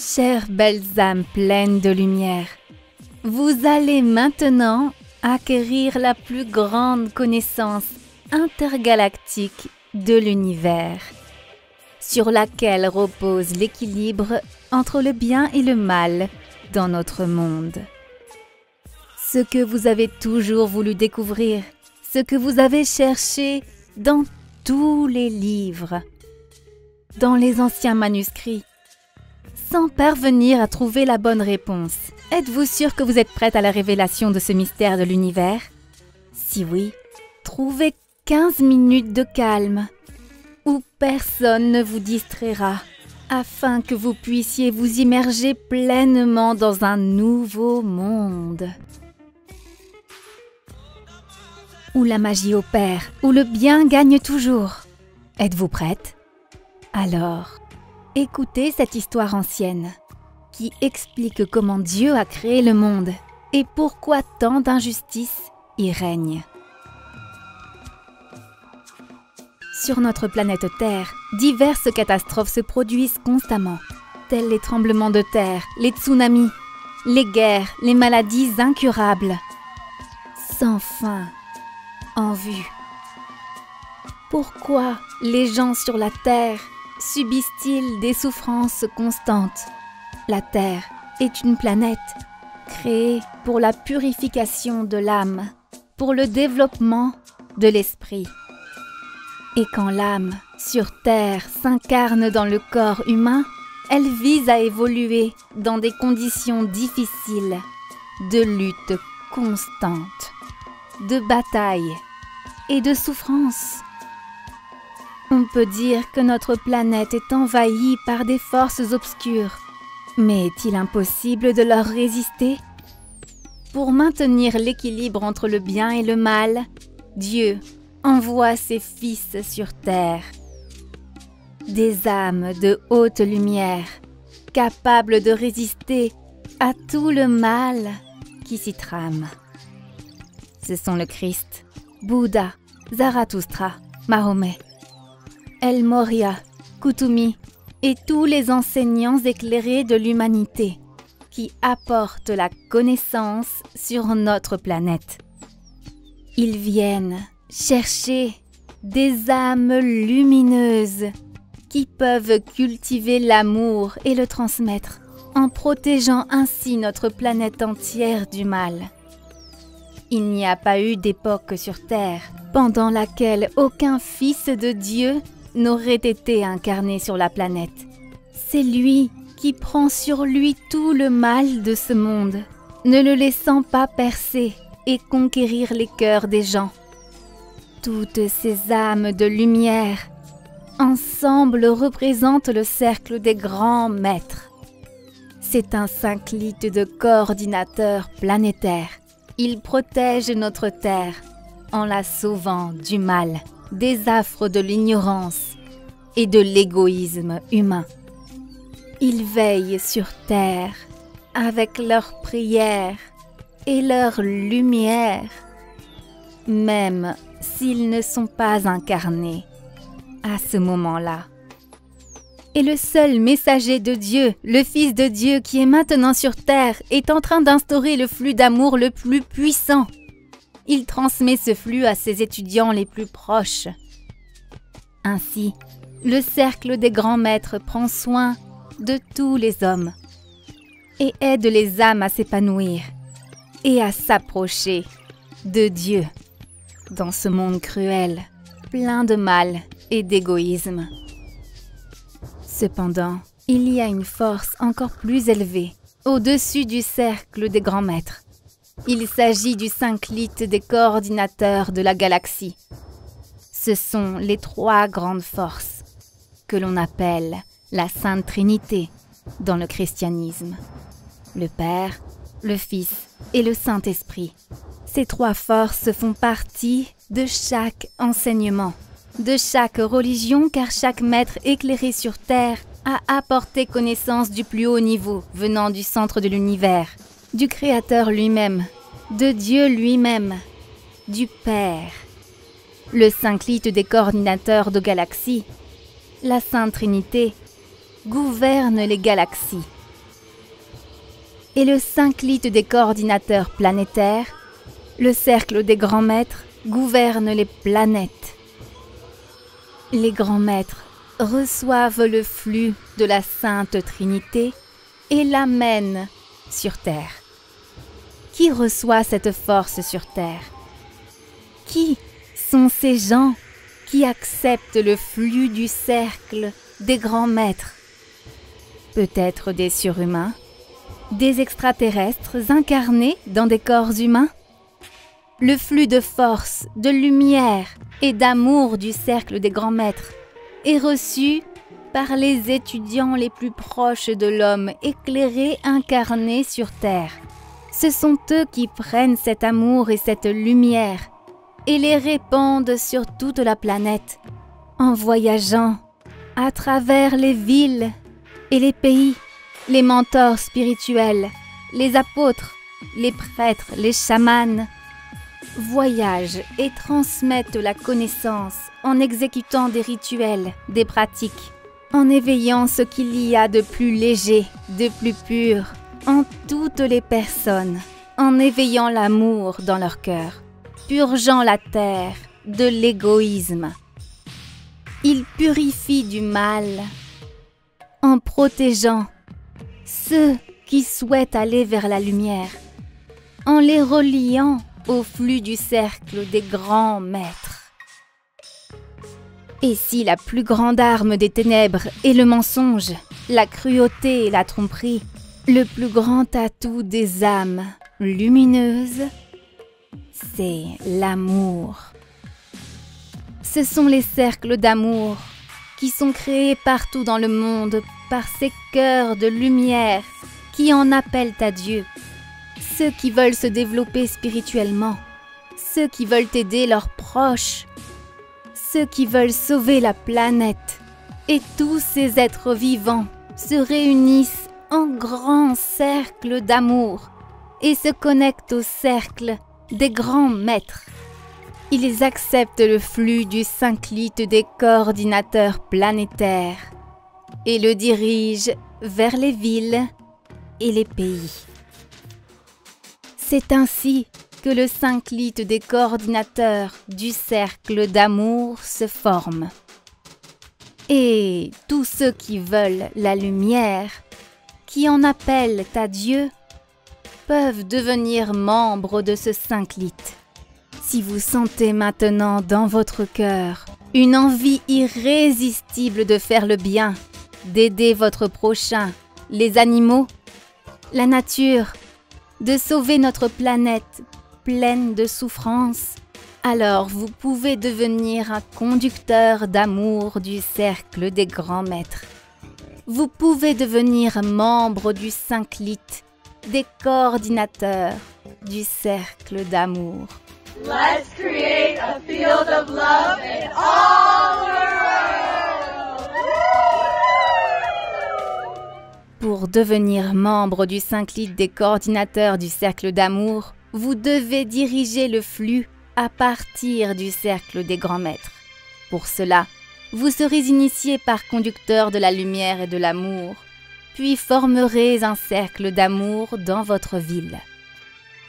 Chères belles âmes pleines de lumière, vous allez maintenant acquérir la plus grande connaissance intergalactique de l'univers, sur laquelle repose l'équilibre entre le bien et le mal dans notre monde. Ce que vous avez toujours voulu découvrir, ce que vous avez cherché dans tous les livres, dans les anciens manuscrits, sans parvenir à trouver la bonne réponse. Êtes-vous sûr que vous êtes prête à la révélation de ce mystère de l'univers? Si oui, trouvez 15 minutes de calme, où personne ne vous distraira, afin que vous puissiez vous immerger pleinement dans un nouveau monde. Où la magie opère, où le bien gagne toujours. Êtes-vous prête? Alors, écoutez cette histoire ancienne, qui explique comment Dieu a créé le monde et pourquoi tant d'injustice y règne. Sur notre planète Terre, diverses catastrophes se produisent constamment, tels les tremblements de terre, les tsunamis, les guerres, les maladies incurables, sans fin en vue. Pourquoi les gens sur la Terre subissent-ils des souffrances constantes? La Terre est une planète créée pour la purification de l'âme, pour le développement de l'esprit. Et quand l'âme sur Terre s'incarne dans le corps humain, elle vise à évoluer dans des conditions difficiles, de lutte constante, de bataille et de souffrance. On peut dire que notre planète est envahie par des forces obscures. Mais est-il impossible de leur résister? Pour maintenir l'équilibre entre le bien et le mal, Dieu envoie ses fils sur terre. Des âmes de haute lumière, capables de résister à tout le mal qui s'y trame. Ce sont le Christ, Bouddha, Zarathustra, Mahomet, El Morya, Kutumi et tous les enseignants éclairés de l'humanité qui apportent la connaissance sur notre planète. Ils viennent chercher des âmes lumineuses qui peuvent cultiver l'amour et le transmettre en protégeant ainsi notre planète entière du mal. Il n'y a pas eu d'époque sur Terre pendant laquelle aucun fils de Dieu n'aurait été incarné sur la planète. C'est lui qui prend sur lui tout le mal de ce monde, ne le laissant pas percer et conquérir les cœurs des gens. Toutes ces âmes de lumière, ensemble représentent le cercle des grands maîtres. C'est un synclite de coordinateurs planétaires. Il protège notre Terre en la sauvant du mal, des affres de l'ignorance et de l'égoïsme humain. Ils veillent sur Terre avec leurs prières et leur lumière, même s'ils ne sont pas incarnés à ce moment-là. Et le seul messager de Dieu, le Fils de Dieu qui est maintenant sur Terre, est en train d'instaurer le flux d'amour le plus puissant. Il transmet ce flux à ses étudiants les plus proches. Ainsi, le cercle des grands maîtres prend soin de tous les hommes et aide les âmes à s'épanouir et à s'approcher de Dieu dans ce monde cruel, plein de mal et d'égoïsme. Cependant, il y a une force encore plus élevée au-dessus du cercle des grands maîtres. Il s'agit du synclite des coordinateurs de la galaxie. Ce sont les trois grandes forces que l'on appelle la Sainte Trinité dans le christianisme. Le Père, le Fils et le Saint-Esprit. Ces trois forces font partie de chaque enseignement, de chaque religion, car chaque maître éclairé sur Terre a apporté connaissance du plus haut niveau venant du centre de l'univers, du Créateur lui-même, de Dieu lui-même, du Père. Le synclite des coordinateurs de galaxies, la Sainte Trinité, gouverne les galaxies et le synclite des coordinateurs planétaires, le cercle des grands maîtres, gouverne les planètes. Les grands maîtres reçoivent le flux de la Sainte Trinité et l'amènent sur Terre. Qui reçoit cette force sur Terre? Qui sont ces gens qui acceptent le flux du cercle des grands maîtres? Peut-être des surhumains, des extraterrestres incarnés dans des corps humains? Le flux de force, de lumière et d'amour du cercle des grands maîtres est reçu par les étudiants les plus proches de l'homme éclairé incarné sur Terre. Ce sont eux qui prennent cet amour et cette lumière et les répandent sur toute la planète en voyageant à travers les villes et les pays, les mentors spirituels, les apôtres, les prêtres, les chamans, voyagent et transmettent la connaissance en exécutant des rituels, des pratiques, en éveillant ce qu'il y a de plus léger, de plus pur en toutes les personnes, en éveillant l'amour dans leur cœur, purgeant la terre de l'égoïsme. Ils purifient du mal en protégeant ceux qui souhaitent aller vers la lumière, en les reliant au flux du cercle des grands maîtres. Et si la plus grande arme des ténèbres est le mensonge, la cruauté et la tromperie, le plus grand atout des âmes lumineuses, c'est l'amour. Ce sont les cercles d'amour qui sont créés partout dans le monde par ces cœurs de lumière qui en appellent à Dieu. Ceux qui veulent se développer spirituellement, ceux qui veulent aider leurs proches, ceux qui veulent sauver la planète. Et tous ces êtres vivants se réunissent en grand cercle d'amour et se connectent au cercle des grands maîtres. Ils acceptent le flux du synclite des coordinateurs planétaires et le dirigent vers les villes et les pays. C'est ainsi que le synclite des coordinateurs du cercle d'amour se forme. Et tous ceux qui veulent la lumière, qui en appellent à Dieu, peuvent devenir membres de ce synclite. Si vous sentez maintenant dans votre cœur une envie irrésistible de faire le bien, d'aider votre prochain, les animaux, la nature, de sauver notre planète pleine de souffrances, alors vous pouvez devenir un conducteur d'amour du cercle des grands maîtres. Vous pouvez devenir membre du synclite des coordinateurs du cercle d'amour. Let's create a field of love in all the world! Pour devenir membre du synclite des coordinateurs du cercle d'amour, vous devez diriger le flux à partir du cercle des grands maîtres. Pour cela, vous serez initié par conducteur de la lumière et de l'amour, puis formerez un cercle d'amour dans votre ville.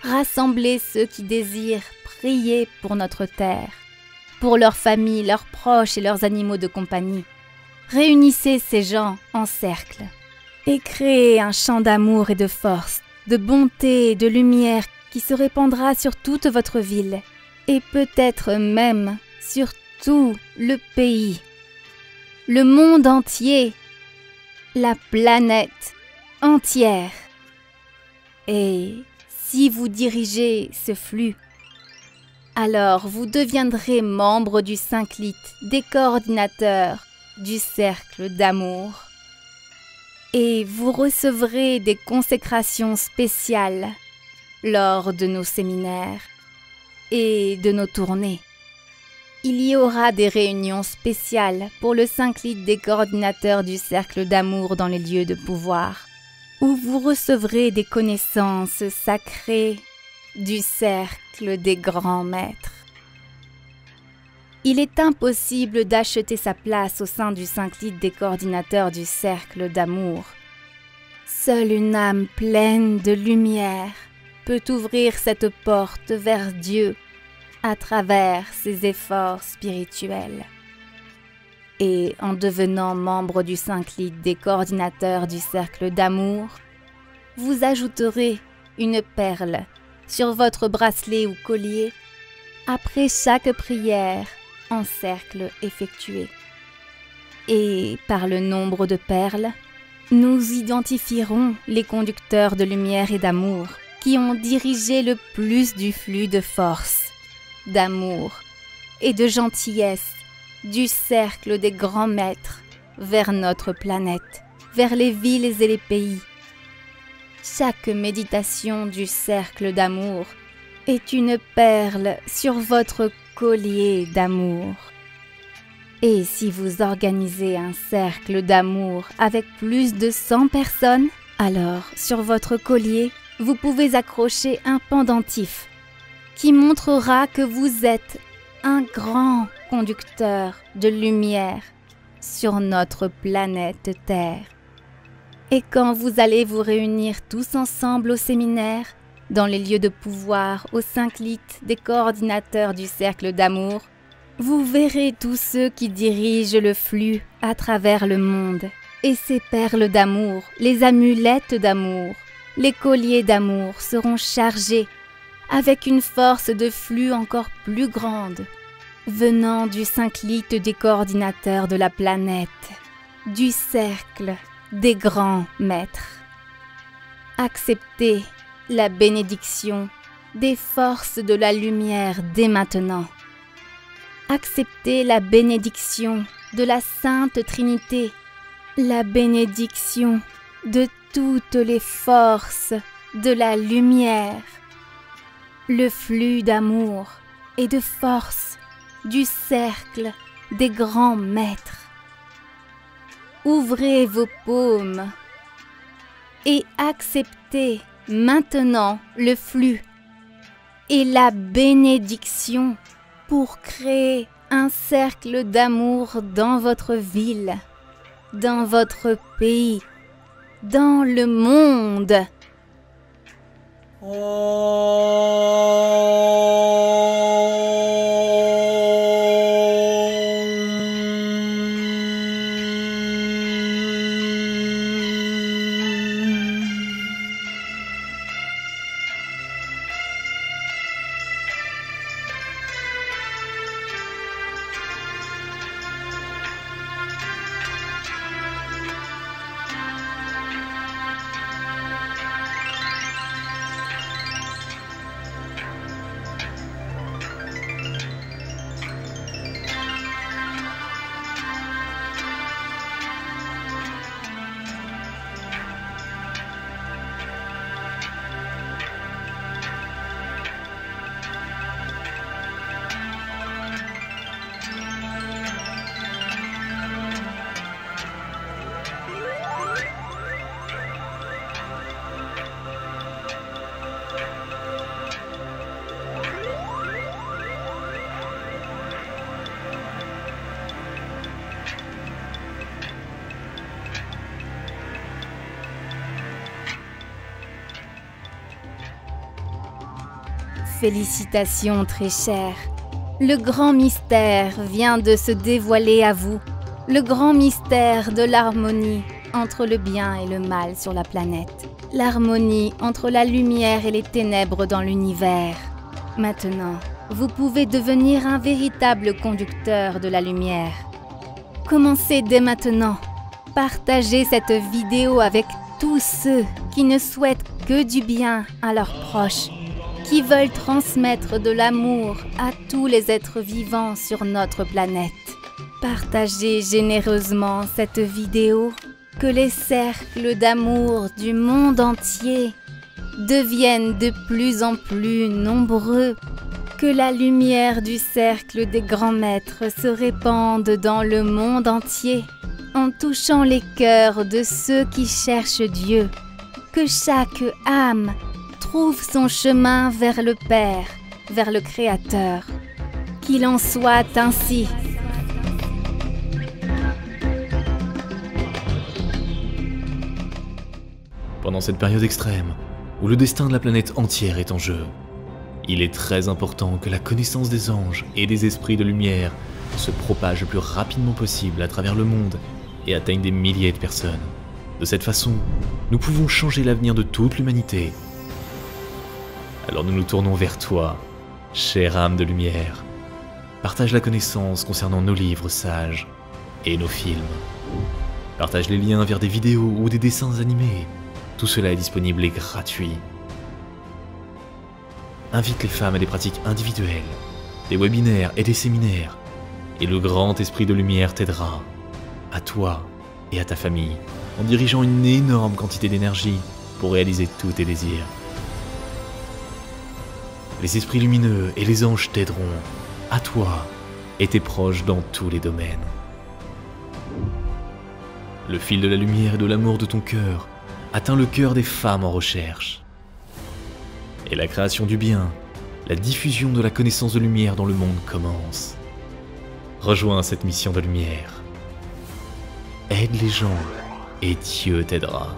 Rassemblez ceux qui désirent prier pour notre terre, pour leurs familles, leurs proches et leurs animaux de compagnie. Réunissez ces gens en cercle et créez un champ d'amour et de force, de bonté et de lumière qui se répandra sur toute votre ville et peut-être même sur tout le pays, le monde entier, la planète entière. Et si vous dirigez ce flux, alors vous deviendrez membre du synclite des coordinateurs du cercle d'amour et vous recevrez des consécrations spéciales lors de nos séminaires et de nos tournées. Il y aura des réunions spéciales pour le synclite des coordinateurs du cercle d'amour dans les lieux de pouvoir, où vous recevrez des connaissances sacrées du cercle des grands maîtres. Il est impossible d'acheter sa place au sein du synclite des coordinateurs du cercle d'amour. Seule une âme pleine de lumière peut ouvrir cette porte vers Dieu à travers ses efforts spirituels. Et en devenant membre du Synclite des coordinateurs du Cercle d'Amour, vous ajouterez une perle sur votre bracelet ou collier après chaque prière en cercle effectué. Et par le nombre de perles, nous identifierons les conducteurs de lumière et d'amour qui ont dirigé le plus du flux de force, d'amour et de gentillesse du cercle des grands maîtres vers notre planète, vers les villes et les pays. Chaque méditation du cercle d'amour est une perle sur votre collier d'amour. Et si vous organisez un cercle d'amour avec plus de 100 personnes, alors sur votre collier, vous pouvez accrocher un pendentif qui montrera que vous êtes un grand conducteur de lumière sur notre planète Terre. Et quand vous allez vous réunir tous ensemble au séminaire, dans les lieux de pouvoir au Synclite des coordinateurs du Cercle d'Amour, vous verrez tous ceux qui dirigent le flux à travers le monde. Et ces perles d'amour, les amulettes d'amour, les colliers d'amour seront chargés avec une force de flux encore plus grande, venant du Synclite des coordinateurs de la planète, du cercle des grands maîtres. Acceptez la bénédiction des forces de la lumière dès maintenant. Acceptez la bénédiction de la Sainte Trinité, la bénédiction de toutes les forces de la lumière, le flux d'amour et de force du cercle des grands maîtres. Ouvrez vos paumes et acceptez maintenant le flux et la bénédiction pour créer un cercle d'amour dans votre ville, dans votre pays, dans le monde. Félicitations très chers. Le grand mystère vient de se dévoiler à vous. Le grand mystère de l'harmonie entre le bien et le mal sur la planète. L'harmonie entre la lumière et les ténèbres dans l'univers. Maintenant, vous pouvez devenir un véritable conducteur de la lumière. Commencez dès maintenant. Partagez cette vidéo avec tous ceux qui ne souhaitent que du bien à leurs proches, qui veulent transmettre de l'amour à tous les êtres vivants sur notre planète. Partagez généreusement cette vidéo, que les cercles d'amour du monde entier deviennent de plus en plus nombreux, que la lumière du cercle des grands maîtres se répande dans le monde entier, en touchant les cœurs de ceux qui cherchent Dieu, que chaque âme trouve son chemin vers le Père, vers le Créateur. Qu'il en soit ainsi. Pendant cette période extrême, où le destin de la planète entière est en jeu, il est très important que la connaissance des anges et des esprits de lumière se propage le plus rapidement possible à travers le monde et atteigne des milliers de personnes. De cette façon, nous pouvons changer l'avenir de toute l'humanité. Alors nous nous tournons vers toi, chère âme de lumière. Partage la connaissance concernant nos livres sages et nos films. Partage les liens vers des vidéos ou des dessins animés. Tout cela est disponible et gratuit. Invite les femmes à des pratiques individuelles, des webinaires et des séminaires, et le grand esprit de lumière t'aidera, à toi et à ta famille, en dirigeant une énorme quantité d'énergie pour réaliser tous tes désirs. Les esprits lumineux et les anges t'aideront, à toi et tes proches dans tous les domaines. Le fil de la lumière et de l'amour de ton cœur atteint le cœur des femmes en recherche. Et la création du bien, la diffusion de la connaissance de lumière dans le monde commence. Rejoins cette mission de lumière. Aide les gens et Dieu t'aidera.